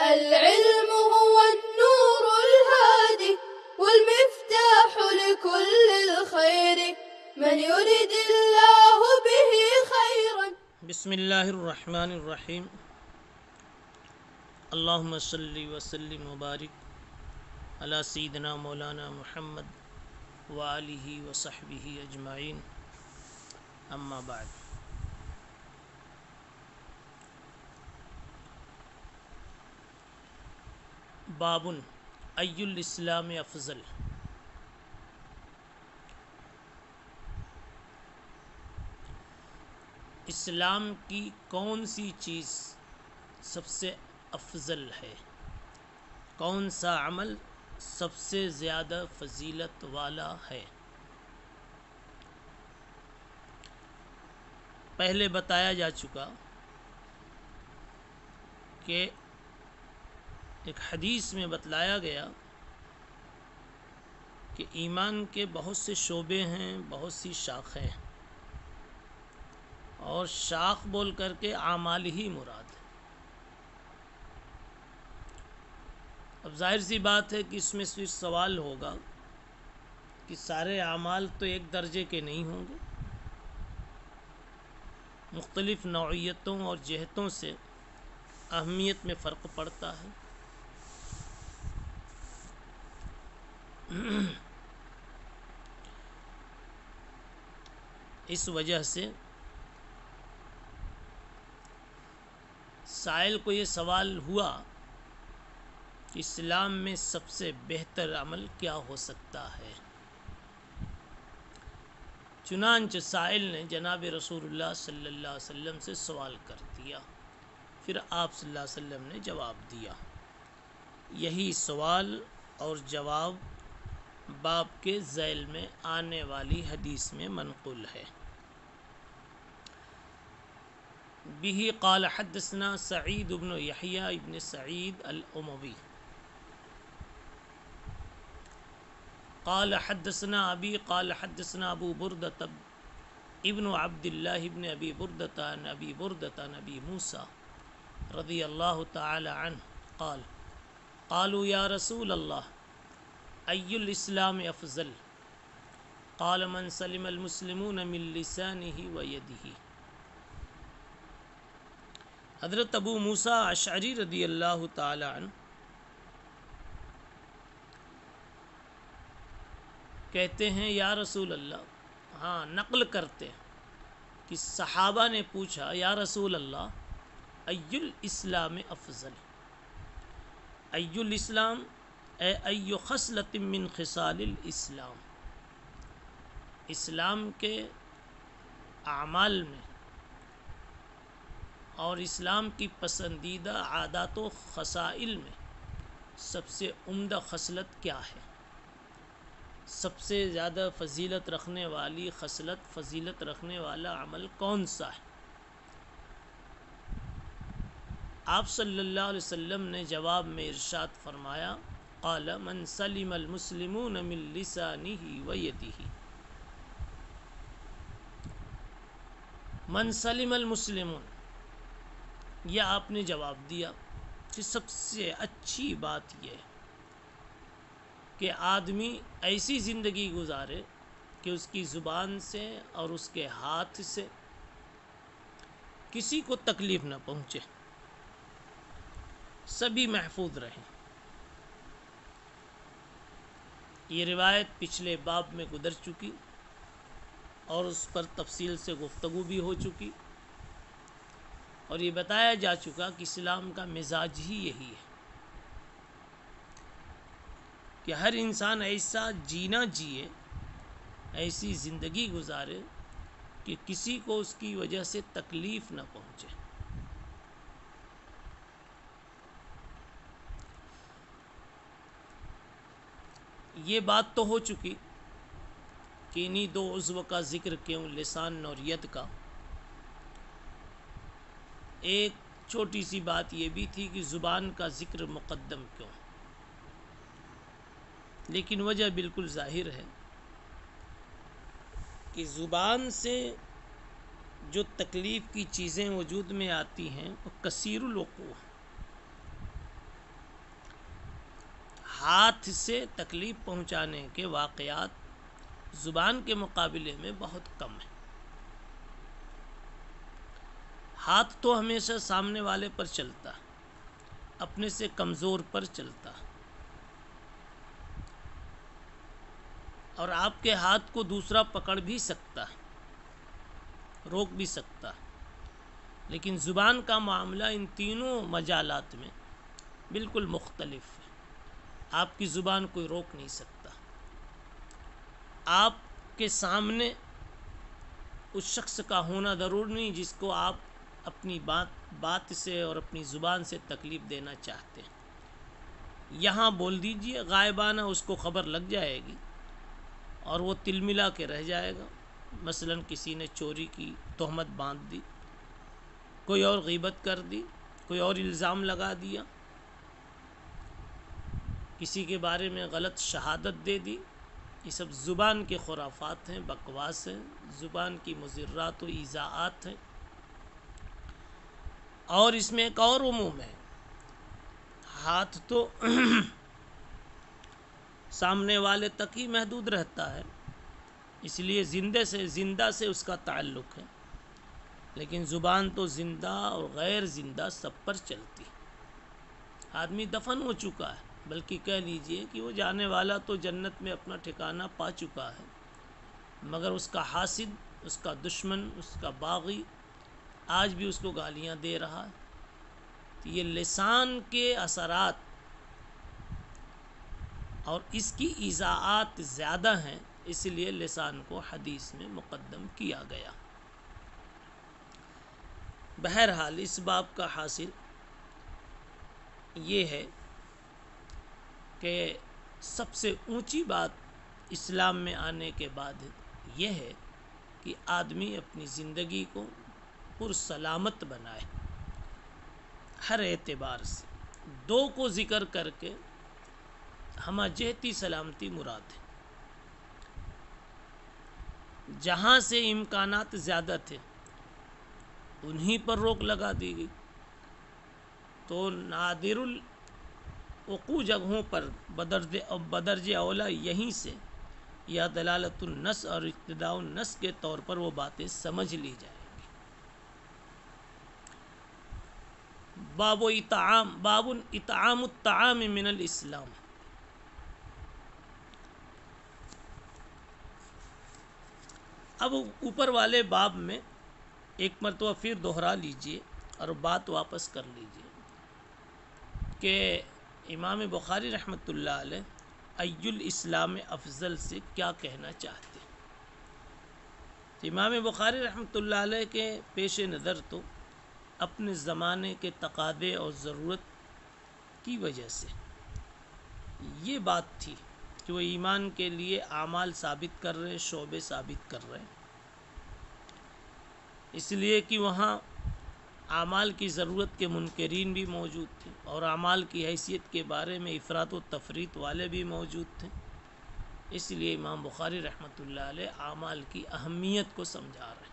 العلم هو النور الهادي والمفتاح لكل الخير من يرد الله به خيرا. بسم اللہ الرحمن الرحیم. اللہم صلی وسلم وبارک علی سیدنا مولانا محمد وآلہ وصحبہ اجمعین. اما بعد. باب ای الاسلام افضل. اسلام کی کون سی چیز سب سے افضل ہے؟ کون سا عمل سب سے زیادہ فضیلت والا ہے؟ پہلے بتایا جا چکا کہ ایک حدیث میں بتلایا گیا کہ ایمان کے بہت سے شعبے ہیں، بہت سی شاخیں ہیں، اور شاخ بول کر کے اعمال ہی مراد ہے. اب ظاہر سی بات ہے کہ اس میں صرف سوال ہوگا کہ سارے اعمال تو ایک درجے کے نہیں ہوں گے، مختلف نوعیتوں اور جہتوں سے اہمیت میں فرق پڑتا ہے. اس وجہ سے سائل کو یہ سوال ہوا کہ اسلام میں سب سے بہتر عمل کیا ہو سکتا ہے. چنانچہ سائل نے جناب رسول اللہ صلی اللہ علیہ وسلم سے سوال کر دیا. پھر آپ صلی اللہ علیہ وسلم نے جواب دیا. یہی سوال اور جواب باب کے ذیل میں آنے والی حدیث میں منقول ہے. به قال حدثنا سعید بن یحیی بن سعید الاموی قال حدثنا ابی قال حدثنا ابو بردۃ ابن عبد اللہ ابن ابی بردۃ عن ابی بردۃ عن ابی موسیٰ رضی اللہ تعالی عنہ قال قالوا یا رسول اللہ ای الاسلام افضل قال من سلم المسلمون من لسانه ویدہ. حضرت ابو موسیٰ اشعری رضی اللہ تعالی عنہ کہتے ہیں یا رسول اللہ، نقل کرتے ہیں کہ صحابہ نے پوچھا یا رسول اللہ ای الاسلام افضل. ای الاسلام اے ای خصلۃ من خصال الاسلام. اسلام کے اعمال میں اور اسلام کی پسندیدہ عادات و خصائل میں سب سے عمدہ خصلت کیا ہے؟ سب سے زیادہ فضیلت رکھنے والی خصلت، فضیلت رکھنے والا عمل کون سا ہے؟ آپ صلی اللہ علیہ وسلم نے جواب میں ارشاد فرمایا قال من سلم المسلمون من لسانہ ویدہ. من سلم المسلمون، یہ آپ نے جواب دیا کہ سب سے اچھی بات یہ ہے کہ آدمی ایسی زندگی گزارے کہ اس کی زبان سے اور اس کے ہاتھ سے کسی کو تکلیف نہ پہنچے، سبھی محفوظ رہیں. یہ روایت پچھلے باب میں گزر چکی اور اس پر تفصیل سے گفتگو بھی ہو چکی، اور یہ بتایا جا چکا کہ اسلام کا مزاج ہی یہی ہے کہ ہر انسان ایسا جینا جیے، ایسی زندگی گزارے کہ کسی کو اس کی وجہ سے تکلیف نہ پہنچے. یہ بات تو ہو چکی کہ انہی دو عضو کا ذکر کیوں، لسان اور ید کا. ایک چھوٹی سی بات یہ بھی تھی کہ زبان کا ذکر مقدم کیوں، لیکن وجہ بالکل ظاہر ہے کہ زبان سے جو تکلیف کی چیزیں وجود میں آتی ہیں وہ کثیر الوقوع، ہاتھ سے تکلیف پہنچانے کے واقعات زبان کے مقابلے میں بہت کم ہیں۔ ہاتھ تو ہمیشہ سامنے والے پر چلتا، اپنے سے کمزور پر چلتا، اور آپ کے ہاتھ کو دوسرا پکڑ بھی سکتا، روک بھی سکتا، لیکن زبان کا معاملہ ان تینوں مجالات میں بالکل مختلف ہے۔ آپ کی زبان کوئی روک نہیں سکتا۔ آپ کے سامنے اس شخص کا ہونا ضروری نہیں جس کو آپ اپنی بات سے اور اپنی زبان سے تکلیف دینا چاہتے ہیں۔ یہاں بول دیجئے، غائبانہ اس کو خبر لگ جائے گی اور وہ تل ملا کے رہ جائے گا۔ مثلا کسی نے چوری کی تہمت باندھ دی، کوئی اور غیبت کر دی، کوئی اور الزام لگا دیا، کسی کے بارے میں غلط شہادت دے دی، یہ سب زبان کے خرافات ہیں، بکواس ہیں، زبان کی مضرات و ایذاءات ہیں۔ اور اس میں ایک اور عموم ہے، ہاتھ تو سامنے والے تک ہی محدود رہتا ہے، اس لیے زندہ سے اس کا تعلق ہے، لیکن زبان تو زندہ اور غیر زندہ سب پر چلتی۔ آدمی دفن ہو چکا ہے، بلکہ کہہ لیجئے کہ وہ جانے والا تو جنت میں اپنا ٹھکانہ پا چکا ہے، مگر اس کا حاسد، اس کا دشمن، اس کا باغی آج بھی اس کو گالیاں دے رہا ہے۔ تو یہ لسان کے اثرات اور اس کی ایذاءات زیادہ ہیں، اس لیے لسان کو حدیث میں مقدم کیا گیا۔ بہرحال اس باب کا حاصل یہ ہے کہ سب سے اونچی بات اسلام میں آنے کے بعد یہ ہے کہ آدمی اپنی زندگی کو پرسلامت بنائے، ہر اعتبار سے۔ دو کو ذکر کر کے ہمہ جہتی سلامتی مراد ہے۔ جہاں سے امکانات زیادہ تھے انہی پر روک لگا دی گئی، تو نادر الوقوع جگہوں پر بدرج اولا یہیں سے یا دلالت النص اور اقتداء النص کے طور پر وہ باتیں سمجھ لی جائیں گی۔ باب اطعام الطعام من الاسلام۔ اب اوپر والے باب میں ایک مرتبہ پھر دوہرا لیجئے اور بات واپس کر لیجئے کہ امام بخاری رحمۃ اللہ علیہ ای الاسلام افضل سے کیا کہنا چاہتے ہیں۔ تو امام بخاری رحمۃ اللہ علیہ کے پیش نظر تو اپنے زمانے کے تقاضے اور ضرورت کی وجہ سے یہ بات تھی کہ وہ ایمان کے لیے اعمال ثابت کر رہے، شعبے ثابت کر رہے، اس لیے کہ وہاں اعمال کی ضرورت کے منکرین بھی موجود تھے اور اعمال کی حیثیت کے بارے میں افراط و تفریط والے بھی موجود تھے۔ اس لیے امام بخاری رحمۃ اللہ علیہ اعمال کی اہمیت کو سمجھا رہے ہیں،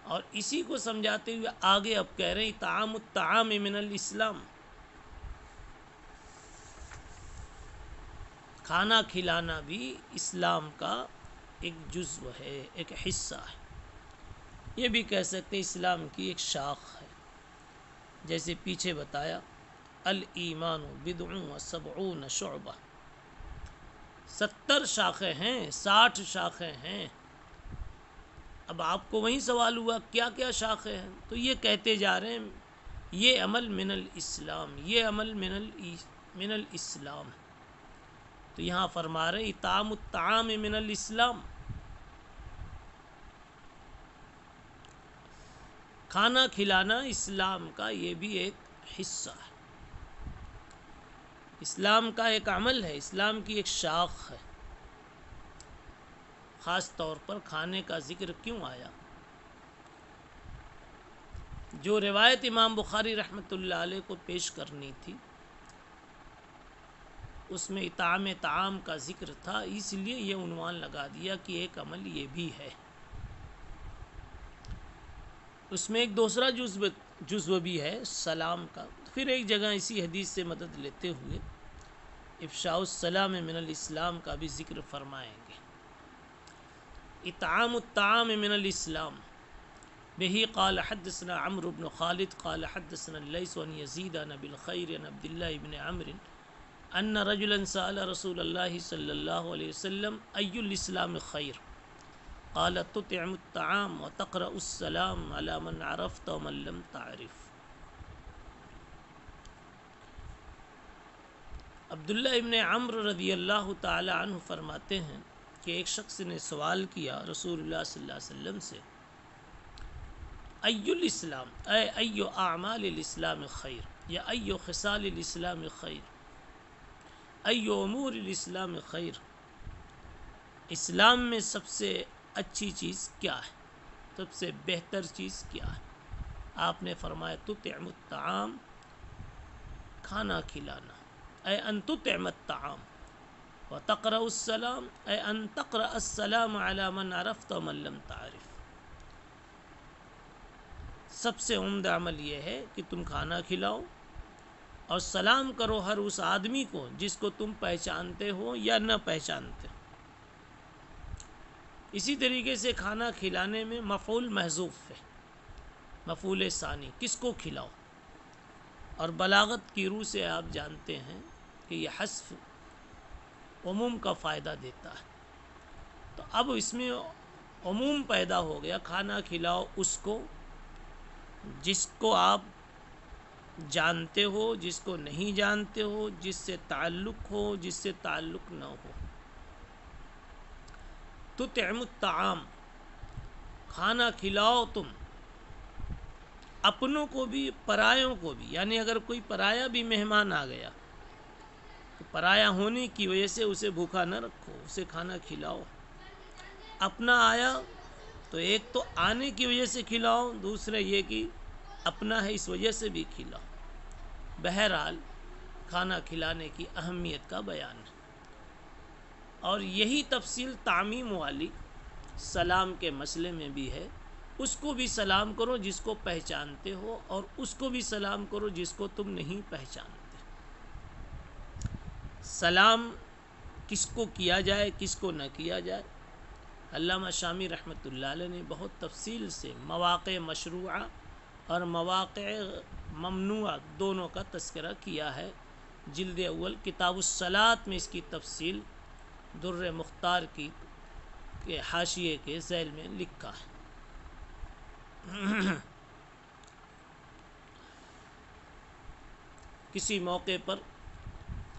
اور اسی کو سمجھاتے ہوئے آگے اب کہہ رہے ہیں اطعام الطعام من الاسلام، کھانا کھلانا بھی اسلام کا ایک جزو ہے، ایک حصہ ہے، یہ بھی کہہ سکتے اسلام کی ایک شاخ ہے۔ جیسے پیچھے بتایا الایمان بضع و سبعون شعبہ، 70 شاخیں ہیں، 60 شاخیں ہیں۔ اب آپ کو وہیں سوال ہوا کیا کیا شاخیں ہیں، تو یہ کہتے جا رہے ہیں یہ عمل من الاسلام، یہ عمل من الاسلام۔ تو یہاں فرما رہے اطعام الطعام من الاسلام، کھانا کھلانا اسلام کا یہ بھی ایک حصہ ہے، اسلام کا ایک عمل ہے، اسلام کی ایک شاخ ہے۔ خاص طور پر کھانے کا ذکر کیوں آیا؟ جو روایت امام بخاری رحمۃ اللہ علیہ کو پیش کرنی تھی اس میں اطعام طعام کا ذکر تھا، اس لیے یہ عنوان لگا دیا کہ ایک عمل یہ بھی ہے۔ اس میں ایک دوسرا جزو بھی ہے سلام کا۔ پھر ایک جگہ اسی حدیث سے مدد لیتے ہوئے افشاء السلام من الاسلام کا بھی ذکر فرمائیں گے۔ اطعام الطعام من الاسلام بہی قال حدثنا عمرو بن خالد قال حدثنا الليث عن يزيد عن ابي الخير عن عبد الله بن عمرو ان رجلا سأل رسول الله صلى الله عليه وسلم اي الاسلام خير قال تطعم الطعام وتقرأ السلام على من عرفت ومن لم تعرف۔ عبداللہ ابن عمرو رضی اللہ تعالی عنہ فرماتے ہیں کہ ایک شخص نے سوال کیا رسول اللہ صلی اللہ علیہ وسلم سے، ای الاسلام اے ایو اعمال الاسلام خیر، یا ایو خصال الاسلام خیر، ایو امور الاسلام خیر، اسلام میں سب سے اچھی چیز کیا ہے، سب سے بہتر چیز کیا ہے؟ آپ نے فرمایا تطعم الطعام، کھانا کھلانا، اے ان تطعم الطعام، وتقرأ السلام، اے ان تقرأ السلام علی من عرفت ومن لم تعرف۔ سب سے عمدہ عمل یہ ہے کہ تم کھانا کھلاؤ اور سلام کرو ہر اس آدمی کو جس کو تم پہچانتے ہو یا نہ پہچانتے ہو۔ اسی طریقے سے کھانا کھلانے میں مفعول محذوف ہے، مفعول ثانی، کس کو کھلاؤ، اور بلاغت کی روح سے آپ جانتے ہیں کہ یہ حذف عموم کا فائدہ دیتا ہے، تو اب اس میں عموم پیدا ہو گیا، کھانا کھلاؤ اس کو جس کو آپ جانتے ہو، جس کو نہیں جانتے ہو، جس سے تعلق ہو، جس سے تعلق نہ ہو۔ تطعم الطعام، کھانا کھلاؤ تم، اپنوں کو بھی پرایوں کو بھی، یعنی اگر کوئی پرایا بھی مہمان آ گیا تو پرایا ہونے کی وجہ سے اسے بھوکا نہ رکھو، اسے کھانا کھلاؤ۔ اپنا آیا تو ایک تو آنے کی وجہ سے کھلاؤ، دوسرا یہ کہ اپنا ہے اس وجہ سے بھی کھلاؤ۔ بہرحال کھانا کھلانے کی اہمیت کا بیان ہے، اور یہی تفصیل تعمیم والی سلام کے مسئلے میں بھی ہے۔ اس کو بھی سلام کرو جس کو پہچانتے ہو، اور اس کو بھی سلام کرو جس کو تم نہیں پہچانتے۔ سلام کس کو کیا جائے، کس کو نہ کیا جائے، علامہ شامی رحمۃ اللہ علیہ نے بہت تفصیل سے مواقع مشروعہ اور مواقع ممنوعہ دونوں کا تذکرہ کیا ہے۔ جلد اول کتاب الصلاۃ میں اس کی تفصیل در مختار کی کے حاشیے کے ذیل میں لکھا ہے۔ کسی موقع پر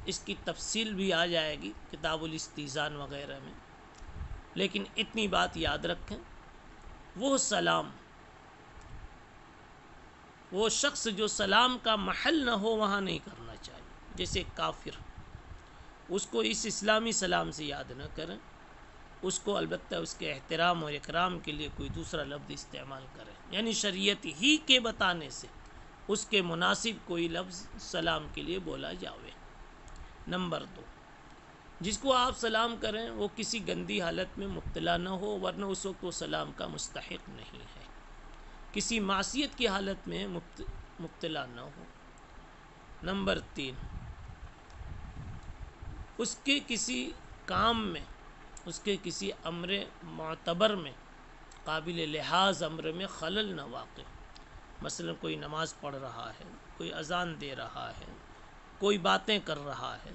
اس کی تفصیل بھی آ جائے گی کتاب الاستیزان وغیرہ میں، لیکن اتنی بات یاد رکھیں، وہ سلام، وہ شخص جو سلام کا محل نہ ہو وہاں نہیں کرنا چاہیے۔ جیسے کافر، اس کو اس اسلامی سلام سے یاد نہ کریں، اس کو البتہ اس کے احترام اور اکرام کے لیے کوئی دوسرا لفظ استعمال کریں، یعنی شریعت ہی کے بتانے سے اس کے مناسب کوئی لفظ سلام کے لیے بولا جاوے۔ نمبر 2، جس کو آپ سلام کریں وہ کسی گندی حالت میں مبتلا نہ ہو، ورنہ اس وقت وہ سلام کا مستحق نہیں ہے، کسی معصیت کی حالت میں مبتلا نہ ہو۔ نمبر 3، اس کے کسی کام میں، اس کے کسی امر معتبر میں، قابل لحاظ امر میں خلل نہ واقع، مثلا کوئی نماز پڑھ رہا ہے، کوئی اذان دے رہا ہے، کوئی باتیں کر رہا ہے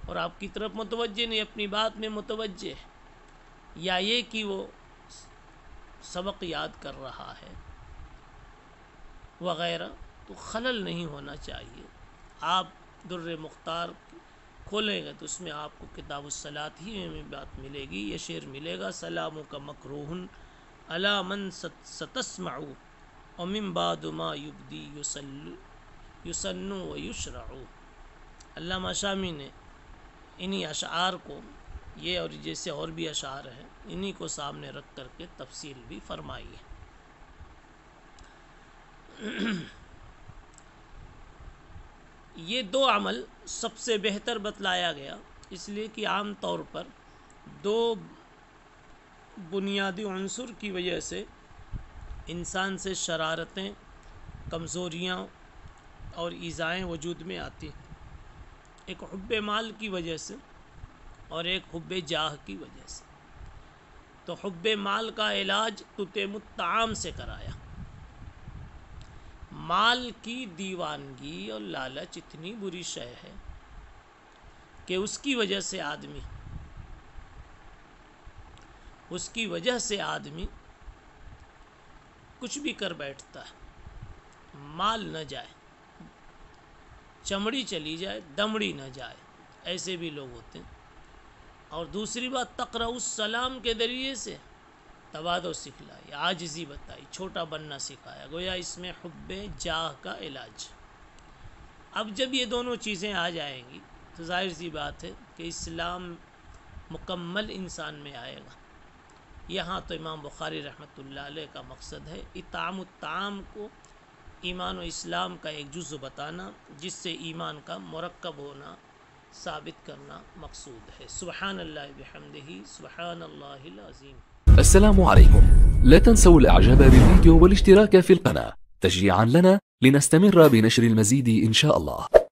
اور آپ کی طرف متوجہ نہیں، اپنی بات میں متوجہ ہے، یا یہ کہ وہ سبق یاد کر رہا ہے وغیرہ، تو خلل نہیں ہونا چاہیے۔ آپ در مختار کھولیں گے تو اس میں آپ کو کتاب الصلاۃ ہی میں بات ملے گی، یہ شعر ملے گا، سلام کا مکروہ علی من ستسمع ومن بعد ما یبدی یسن و یشرع۔ علامہ شامی نے انہی اشعار کو، یہ اور جیسے اور بھی اشعار ہیں، انہی کو سامنے رکھ کر کے تفصیل بھی فرمائی ہے۔ یہ 2 عمل سب سے بہتر بتلایا گیا، اس لیے کہ عام طور پر 2 بنیادی عنصر کی وجہ سے انسان سے شرارتیں، کمزوریاں اور ایذائیں وجود میں آتی ہیں۔ ایک حب مال کی وجہ سے اور ایک حب جاہ کی وجہ سے. تو حب مال کا علاج تطعم الطعام سے کرایا. مال کی دیوانگی اور لالچ اتنی بری شے ہے کہ اس کی وجہ سے آدمی کچھ بھی کر بیٹھتا ہے. مال نہ جائے، چمڑی چلی جائے، دمڑی نہ جائے، ایسے بھی لوگ ہوتے ہیں. اور دوسری بات، تقرأ السلام کے ذریعے سے تواضع سکھلائی، عاجزی بتائی، چھوٹا بننا سکھایا. گویا اس میں حب جاہ کا علاج. اب جب یہ دونوں چیزیں آ جائیں گی تو ظاہر سی بات ہے کہ اسلام مکمل انسان میں آئے گا. یہاں تو امام بخاری رحمۃ اللہ علیہ کا مقصد ہے اطعام الطعام کو ایمان و اسلام کا ایک جزء بتانا، جس سے ایمان کا مرکب ہونا ثابت کرنا مقصود ہے. سبحان اللہ بحمدہ، سبحان اللہ العظیم. السلام عليكم. لا تنسوا الاعجاب بالفيديو والاشتراك في القناة تشجيعا لنا لنستمر بنشر المزيد إن شاء الله.